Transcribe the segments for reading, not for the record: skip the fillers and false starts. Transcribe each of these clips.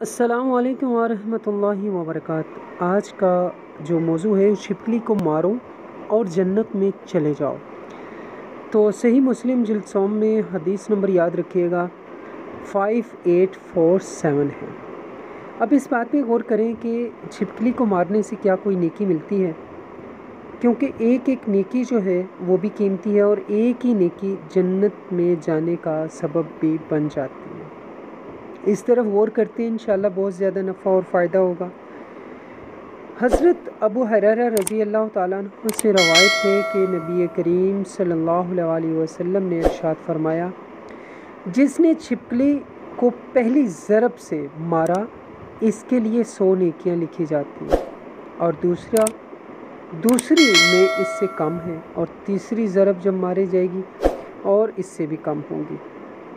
السلام علیکم ورحمۃ اللہ وبرکاتہ۔ آج کا جو موضوع ہے چھپکلی کو مارو اور جنت میں چلے جاؤ۔ تو صحیح مسلم جلد سوم میں حدیث نمبر یاد رکھیے گا 5847 ہے۔ اب اس بات پہ غور کریں کہ چھپکلی کو مارنے سے کیا کوئی نیکی ملتی ہے، کیونکہ ایک ایک نیکی جو ہے وہ بھی قیمتی ہے اور ایک ہی نیکی جنت میں جانے کا سبب بھی بن جاتی ہے۔ اس طرف غور کرتے ہیں، انشاءاللہ بہت زیادہ نفع اور فائدہ ہوگا۔ حضرت ابوہریرہ رضی اللہ تعالیٰ عنہ سے روایت ہے کہ نبی کریم صلی اللہ علیہ وسلم نے ارشاد فرمایا، جس نے چھپکلی کو پہلی ضرب سے مارا اس کے لیے 100 نیکیاں لکھی جاتی ہیں، اور دوسری میں اس سے کم ہے، اور تیسری ضرب جب مارے جائے گی اور اس سے بھی کم ہوں گی۔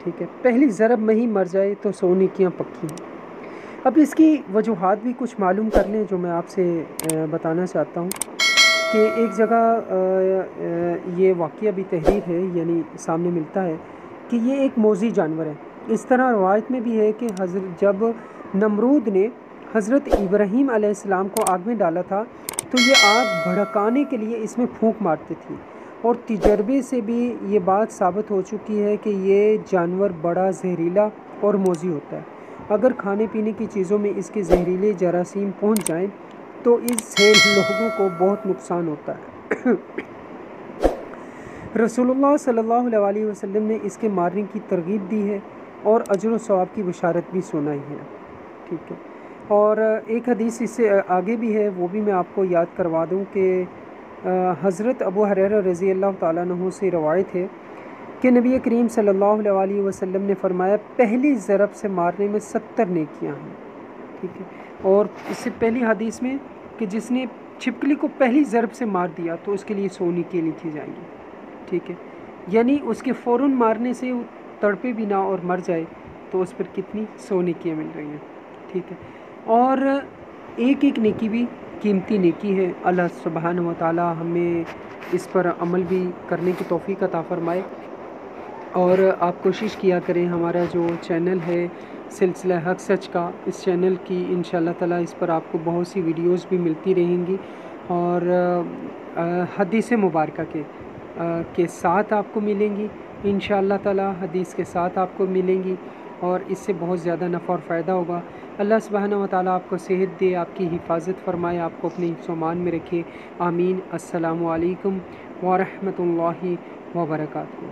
ٹھیک ہے، پہلی ضرب میں ہی مر جائے تو 100 نیکیاں پکی ہیں۔ اب اس کی وجوہات بھی کچھ معلوم کر لیں جو میں آپ سے بتانا چاہتا ہوں کہ ایک جگہ یہ واقعہ بھی تحریر ہے، یعنی سامنے ملتا ہے کہ یہ ایک موذی جانور ہے۔ اس طرح روایت میں بھی ہے کہ جب نمرود نے حضرت ابراہیم علیہ السلام کو آگ میں ڈالا تھا تو یہ آگ بھڑکانے کے لیے اس میں پھونک مارتے تھی، اور تجربے سے بھی یہ بات ثابت ہو چکی ہے کہ یہ جانور بڑا زہریلا اور موذی ہوتا ہے۔ اگر کھانے پینے کی چیزوں میں اس کے زہریلے جراثیم پہنچ جائیں تو اس سے لوگوں کو بہت نقصان ہوتا ہے۔ رسول اللہ صلی اللہ علیہ وسلم نے اس کے مارنے کی ترغیب دی ہے اور اجر و ثواب کی بشارت بھی سنائی ہے۔ ٹھیک ہے، اور ایک حدیث اس سے آگے بھی ہے، وہ بھی میں آپ کو یاد کروا دوں کہ حضرت ابوہریرہ رضی اللہ تعالیٰ عنہ سے روایت ہے کہ نبی کریم صلی اللہ علیہ وسلم نے فرمایا، پہلی ضرب سے مارنے میں 70 نیکیاں ہیں۔ ٹھیک ہے، اور اس سے پہلی حدیث میں کہ جس نے چھپکلی کو پہلی ضرب سے مار دیا تو اس کے لیے 100 نیکیاں لکھی جائیں گی۔ ٹھیک ہے، یعنی اس کے فوراً مارنے سے وہ تڑپے بھی نہ اور مر جائے تو اس پر کتنی 100 نیکیاں مل رہی ہیں۔ ٹھیک ہے، اور ایک ایک نیکی بھی قیمتی نیکی ہے۔ اللہ سبحانہ و تعالی ہمیں اس پر عمل بھی کرنے کی توفیق عطا فرمائے، اور آپ کوشش کیا کریں ہمارا جو چینل ہے سلسلہ حق سچ کا، اس چینل کی انشاءاللہ تعالی اس پر آپ کو بہت سی ویڈیوز بھی ملتی رہیں گی، اور حدیث مبارکہ کے ساتھ آپ کو ملیں گی انشاءاللہ تعالی، حدیث کے ساتھ آپ کو ملیں گی، اور اس سے بہت زیادہ نفع اور فائدہ ہوگا۔ اللہ سبحانہ و تعالیٰ آپ کو صحت دے، آپ کی حفاظت فرمائے، آپ کو اپنے حفظ و امان میں رکھے، آمین۔ السلام علیکم ورحمۃ اللہ وبرکاتہ۔